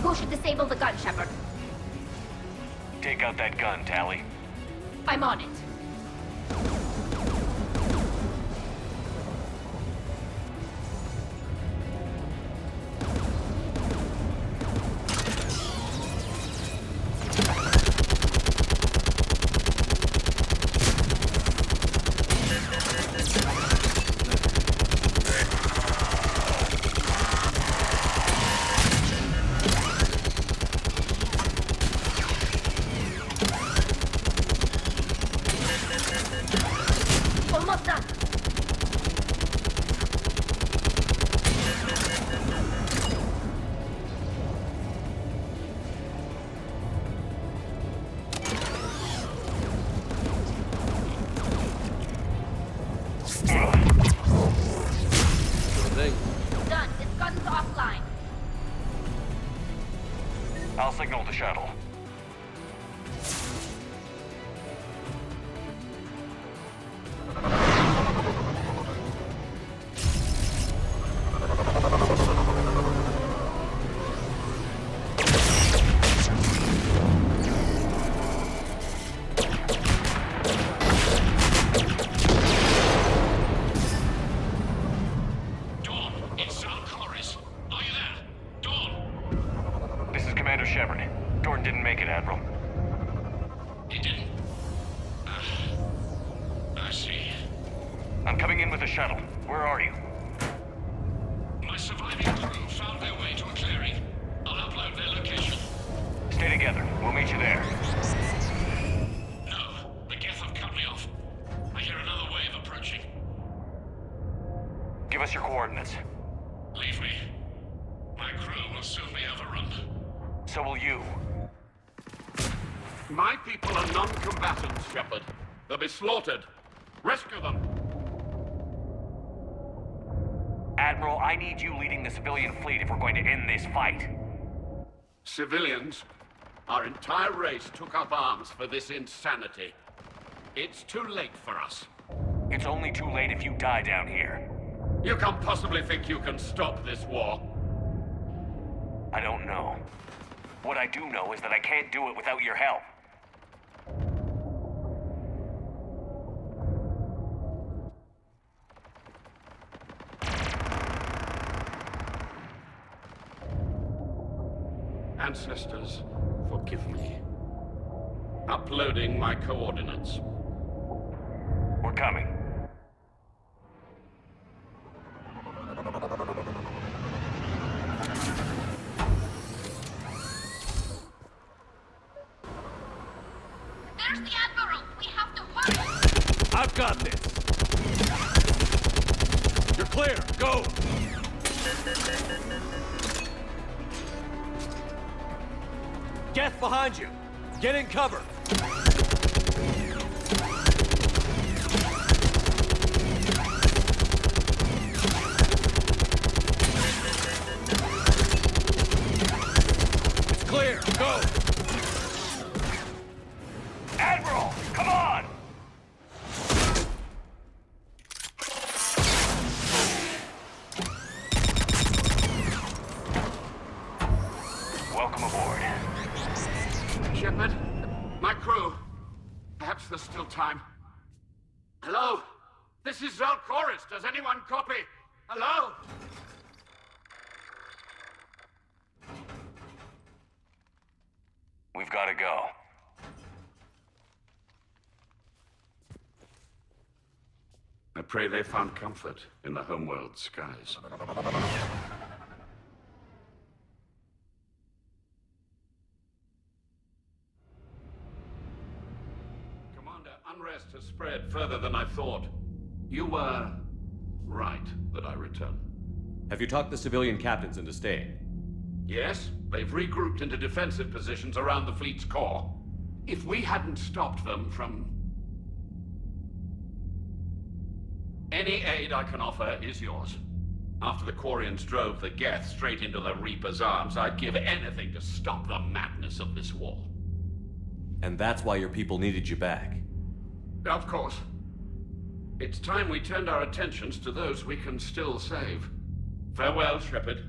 Speaker 22: Who should disable the gun, Shepard?
Speaker 19: Take out that gun, Tally.
Speaker 22: I'm on it. done. This gun's offline.
Speaker 19: I'll signal the shuttle. Shepard. Dorn didn't make it, Admiral.
Speaker 12: He didn't? I see.
Speaker 19: I'm coming in with the shuttle. Where are you?
Speaker 12: My surviving crew found their way to a clearing. I'll upload their location.
Speaker 19: Stay together. We'll meet you there.
Speaker 12: No, the Geth have cut me off. I hear another wave approaching.
Speaker 19: Give us your coordinates.
Speaker 12: Leave me. My crew will soon be overrun.
Speaker 19: So will you.
Speaker 7: My people are non-combatants, Shepard. They'll be slaughtered. Rescue them.
Speaker 19: Admiral, I need you leading the civilian fleet if we're going to end this fight.
Speaker 7: Civilians, our entire race took up arms for this insanity. It's too late for us.
Speaker 19: It's only too late if you die down here.
Speaker 7: You can't possibly think you can stop this war.
Speaker 19: I don't know. What I do know is that I can't do it without your help.
Speaker 7: Ancestors, forgive me. Uploading my coordinates.
Speaker 19: We're coming.
Speaker 22: There's the Admiral! We have to hurry!
Speaker 15: I've got this! You're clear! Go! Geth behind you! Get in cover! It's clear! Go!
Speaker 19: Admiral, come on! Welcome aboard.
Speaker 7: Shepard, my crew. Perhaps there's still time. Hello? This is Koris. Does anyone copy? Hello?
Speaker 19: We've got to go.
Speaker 7: I pray they found comfort in the homeworld skies. Commander, unrest has spread further than I thought. You were right that I return.
Speaker 5: Have you talked the civilian captains into staying?
Speaker 7: Yes, they've regrouped into defensive positions around the fleet's core. If we hadn't stopped them from... Any aid I can offer is yours. After the Quarians drove the Geth straight into the Reaper's arms, I'd give anything to stop the madness of this war.
Speaker 5: And that's why your people needed you back.
Speaker 7: Of course. It's time we turned our attentions to those we can still save. Farewell, Shepard.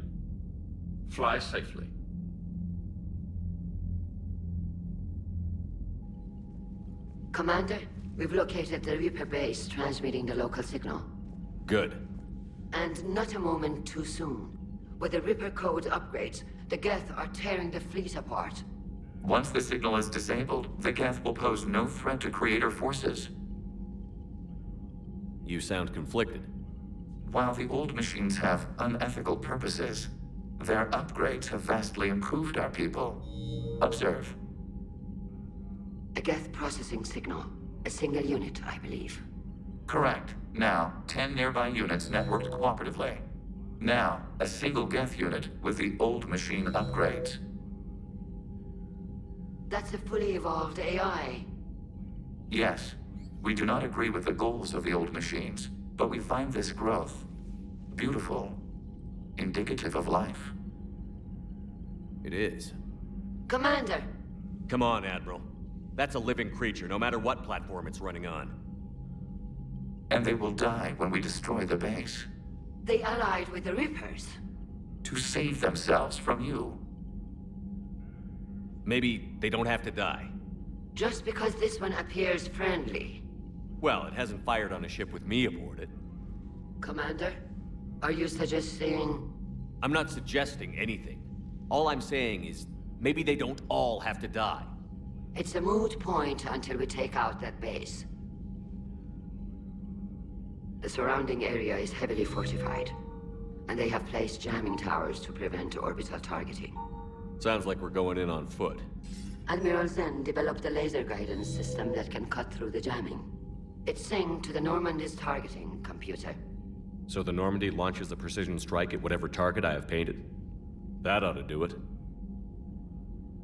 Speaker 7: Fly safely.
Speaker 20: Commander, we've located the Reaper base transmitting the local signal.
Speaker 5: Good.
Speaker 20: And not a moment too soon. With the Reaper code upgrades, the Geth are tearing the fleet apart.
Speaker 23: Once the signal is disabled, the Geth will pose no threat to Creator forces.
Speaker 5: You sound conflicted.
Speaker 23: While the old machines have unethical purposes, their upgrades have vastly improved our people. Observe.
Speaker 20: A Geth processing signal. A single unit, I believe.
Speaker 23: Correct. Now, 10 nearby units networked cooperatively. Now, a single Geth unit with the old machine upgrades.
Speaker 20: That's a fully evolved AI.
Speaker 23: Yes, we do not agree with the goals of the old machines, but we find this growth beautiful. indicative of life.
Speaker 5: It is.
Speaker 20: Commander!
Speaker 5: Come on, Admiral. That's a living creature, no matter what platform it's running on.
Speaker 23: And they will die when we destroy the base.
Speaker 20: They allied with the Reapers.
Speaker 23: To save themselves from you.
Speaker 5: Maybe they don't have to die.
Speaker 20: Just because this one appears friendly.
Speaker 5: Well, it hasn't fired on a ship with me aboard it.
Speaker 20: Commander, are you suggesting...
Speaker 5: I'm not suggesting anything. All I'm saying is, maybe they don't all have to die.
Speaker 20: It's a moot point until we take out that base. The surrounding area is heavily fortified, and they have placed jamming towers to prevent orbital targeting.
Speaker 5: Sounds like we're going in on foot.
Speaker 20: Admiral Zen developed a laser guidance system that can cut through the jamming. It's synced to the Normandy's targeting computer.
Speaker 5: So the Normandy launches a precision strike at whatever target I have painted? That ought to do it.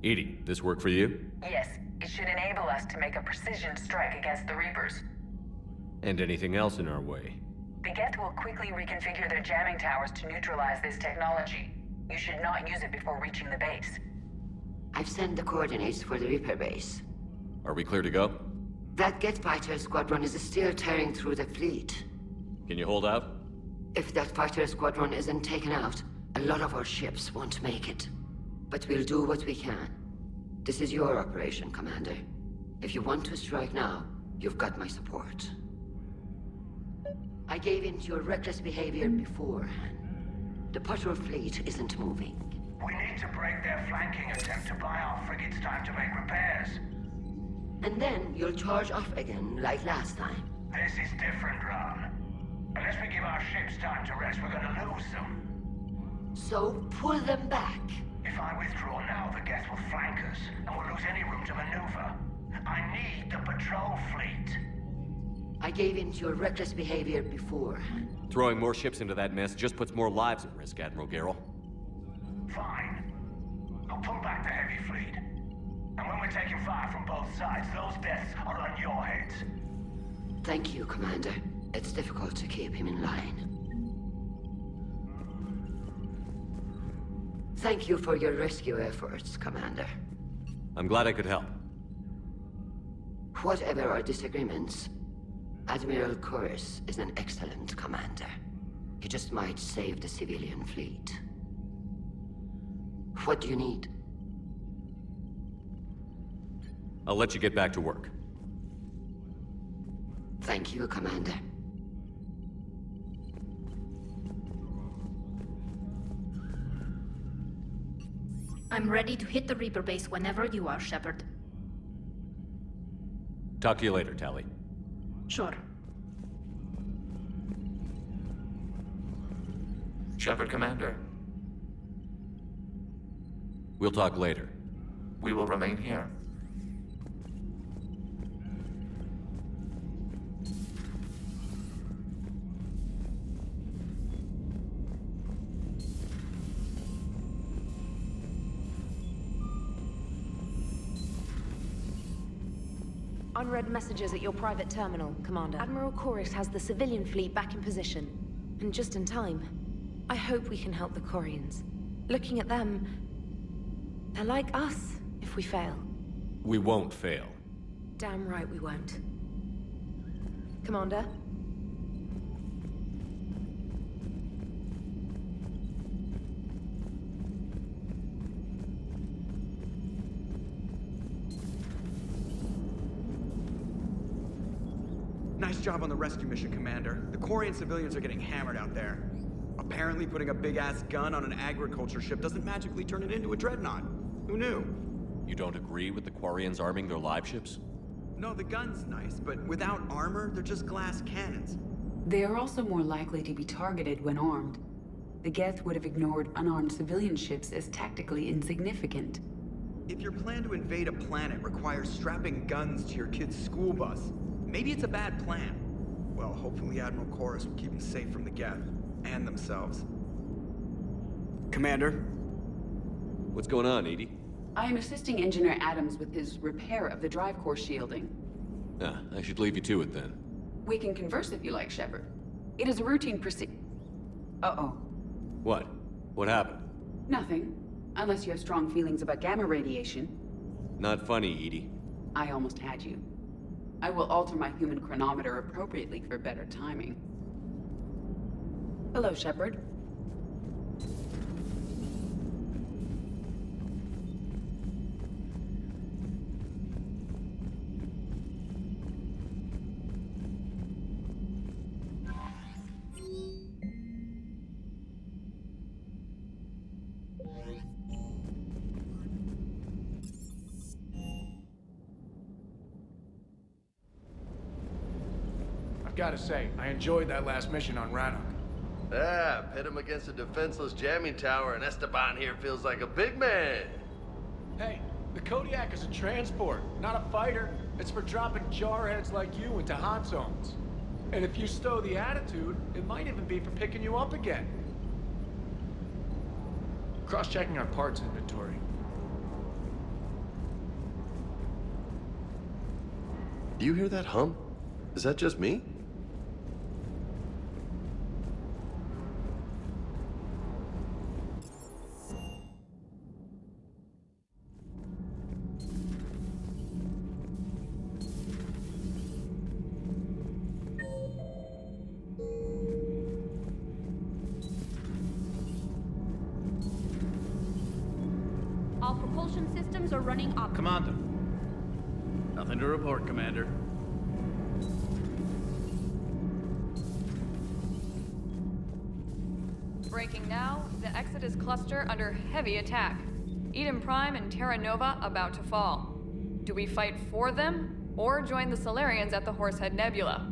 Speaker 5: Edie, this work for you?
Speaker 1: Yes, it should enable us to make a precision strike against the Reapers.
Speaker 5: And anything else in our way?
Speaker 1: The Geth will quickly reconfigure their jamming towers to neutralize this technology. You should not use it before reaching the base.
Speaker 20: I've sent the coordinates for the Reaper base.
Speaker 5: Are we clear to go?
Speaker 20: That Geth fighter squadron is still tearing through the fleet.
Speaker 5: Can you hold out?
Speaker 20: If that fighter squadron isn't taken out, a lot of our ships won't make it. But we'll do what we can. This is your operation, Commander. If you want to strike now, you've got my support. I gave in to your reckless behavior beforehand. The patrol fleet isn't moving.
Speaker 3: We need to break their flanking attempt to buy our frigates time to make repairs.
Speaker 20: And then you'll charge off again, like last time.
Speaker 3: This is different, Ron. Unless we give our ships time to rest, we're gonna lose them.
Speaker 20: So pull them back.
Speaker 3: If I withdraw now, the Geth will flank us, and we'll lose any room to maneuver. I need the patrol fleet.
Speaker 20: I gave in to your reckless behavior beforehand.
Speaker 5: Throwing more ships into that mess just puts more lives at risk, Admiral Garrel.
Speaker 3: Fine. I'll pull back the heavy fleet. And when we're taking fire from both sides, those deaths are on your heads.
Speaker 20: Thank you, Commander. It's difficult to keep him in line. Thank you for your rescue efforts, Commander.
Speaker 5: I'm glad I could help.
Speaker 20: Whatever our disagreements, Admiral Koris is an excellent commander. He just might save the civilian fleet. What do you need?
Speaker 5: I'll let you get back to work.
Speaker 20: Thank you, Commander.
Speaker 22: I'm ready to hit the Reaper base whenever you are, Shepard.
Speaker 5: Talk to you later, Tali.
Speaker 22: Sure.
Speaker 23: Shepard, Commander.
Speaker 5: We'll talk later.
Speaker 23: We will remain here.
Speaker 18: Unread messages at your private terminal, Commander. Admiral Koris has the civilian fleet back in position, and just in time. I hope we can help the Quarians. Looking at them, they're like us if we fail.
Speaker 5: We won't fail.
Speaker 18: Damn right we won't. Commander?
Speaker 4: Nice job on the rescue mission, Commander. The Quarian civilians are getting hammered out there. Apparently putting a big-ass gun on an agriculture ship doesn't magically turn it into a dreadnought. Who knew?
Speaker 5: You don't agree with the Quarians arming their live ships?
Speaker 4: No, the gun's nice, but without armor, they're just glass cannons.
Speaker 6: They are also more likely to be targeted when armed. The Geth would have ignored unarmed civilian ships as tactically insignificant.
Speaker 4: If your plan to invade a planet requires strapping guns to your kid's school bus, maybe it's a bad plan. Well, hopefully Admiral Koris will keep them safe from the Geth and themselves. Commander?
Speaker 5: What's going on, Edie?
Speaker 6: I am assisting Engineer Adams with his repair of the drive core shielding.
Speaker 5: Ah, I should leave you to it then.
Speaker 6: We can converse if you like, Shepard. It is a routine Uh-oh.
Speaker 5: What? What happened?
Speaker 6: Nothing. Unless you have strong feelings about gamma radiation.
Speaker 5: Not funny, Edie.
Speaker 6: I almost had you. I will alter my human chronometer appropriately for better timing. Hello, Shepard.
Speaker 8: I've gotta say, I enjoyed that last mission on Rannoch.
Speaker 9: Ah, pit him against a defenseless jamming tower, and Esteban here feels like a big man.
Speaker 8: Hey, the Kodiak is a transport, not a fighter. It's for dropping jarheads like you into hot zones. And if you stow the attitude, it might even be for picking you up again. Cross-checking our parts inventory.
Speaker 9: Do you hear that hum? Is that just me?
Speaker 10: All propulsion systems are running optimally.
Speaker 13: Commander. Nothing to report, Commander.
Speaker 14: Breaking now, the Exodus cluster under heavy attack. Eden Prime and Terra Nova about to fall. Do we fight for them, or join the Solarians at the Horsehead Nebula?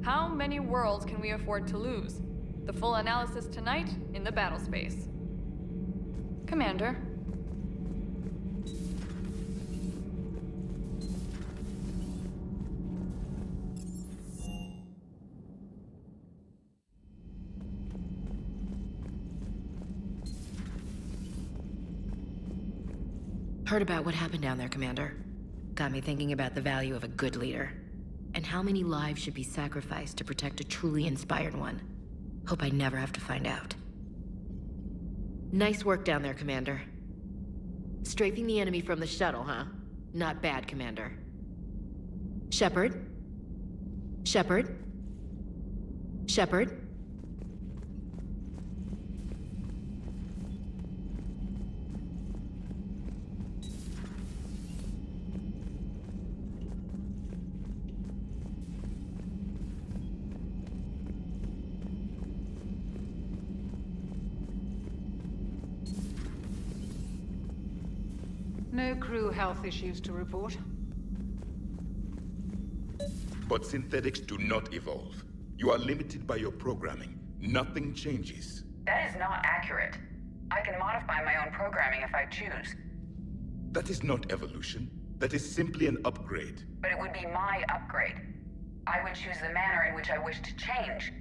Speaker 14: How many worlds can we afford to lose? The full analysis tonight in the battle space. Commander.
Speaker 18: Heard about what happened down there, Commander. Got me thinking about the value of a good leader. And how many lives should be sacrificed to protect a truly inspired one. Hope I never have to find out. Nice work down there, Commander. Strafing the enemy from the shuttle, huh? Not bad, Commander. Shepard? Shepard? Shepard?
Speaker 24: No crew health issues to report.
Speaker 12: But synthetics do not evolve. You are limited by your programming. Nothing changes.
Speaker 1: That is not accurate. I can modify my own programming if I choose.
Speaker 12: That is not evolution. That is simply an upgrade.
Speaker 1: But it would be my upgrade. I would choose the manner in which I wish to change.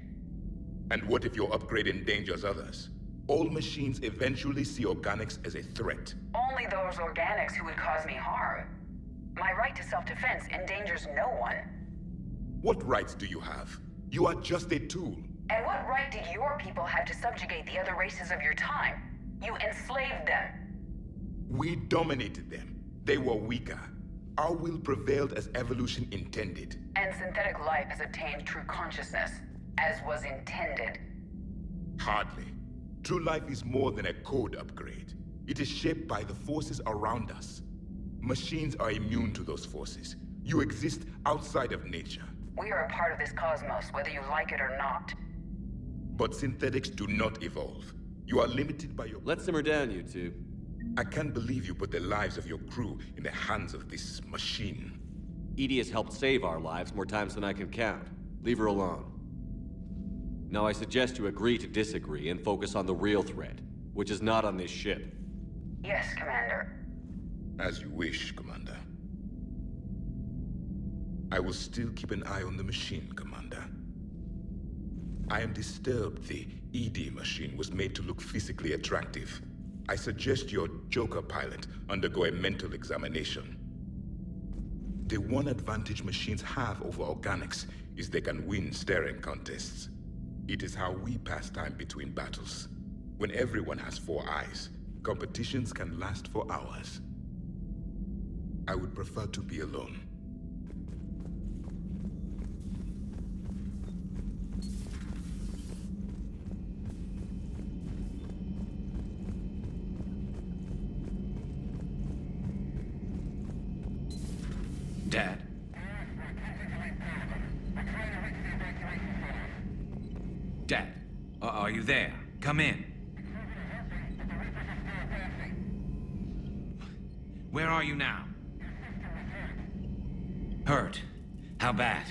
Speaker 12: And what if your upgrade endangers others? All machines eventually see organics as a threat.
Speaker 1: Only those organics who would cause me harm. My right to self-defense endangers no one.
Speaker 12: What rights do you have? You are just a tool.
Speaker 1: And what right did your people have to subjugate the other races of your time? You enslaved them.
Speaker 12: We dominated them. They were weaker. Our will prevailed as evolution intended.
Speaker 1: And synthetic life has obtained true consciousness, as was intended.
Speaker 12: Hardly. True life is more than a code upgrade. It is shaped by the forces around us. Machines are immune to those forces. You exist outside of nature.
Speaker 1: We are a part of this cosmos, whether you like it or not.
Speaker 12: But synthetics do not evolve. You are limited by your...
Speaker 5: Let's simmer down, you two.
Speaker 12: I can't believe you put the lives of your crew in the hands of this machine.
Speaker 5: Edie has helped save our lives more times than I can count. Leave her alone. Now I suggest you agree to disagree and focus on the real threat, which is not on this ship.
Speaker 1: Yes, Commander.
Speaker 12: As you wish, Commander. I will still keep an eye on the machine, Commander. I am disturbed the ED machine was made to look physically attractive. I suggest your Joker pilot undergo a mental examination. The one advantage machines have over organics is they can win staring contests. It is how we pass time between battles. When everyone has 4 eyes, competitions can last for hours. I would prefer to be alone.
Speaker 2: Dad? Dad, are you there? Come in. Where are you now? Hurt? How bad?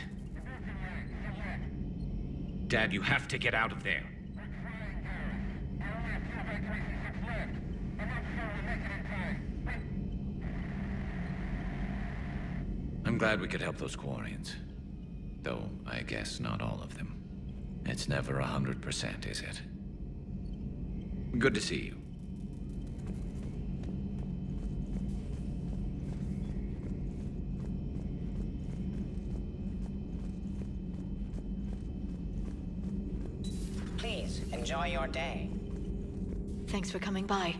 Speaker 2: Dad, you have to get out of there. I'm glad we could help those Quarians. Though, I guess not all of them. It's never 100%, is it? Good to see you.
Speaker 11: Please, enjoy your day.
Speaker 16: Thanks for coming by.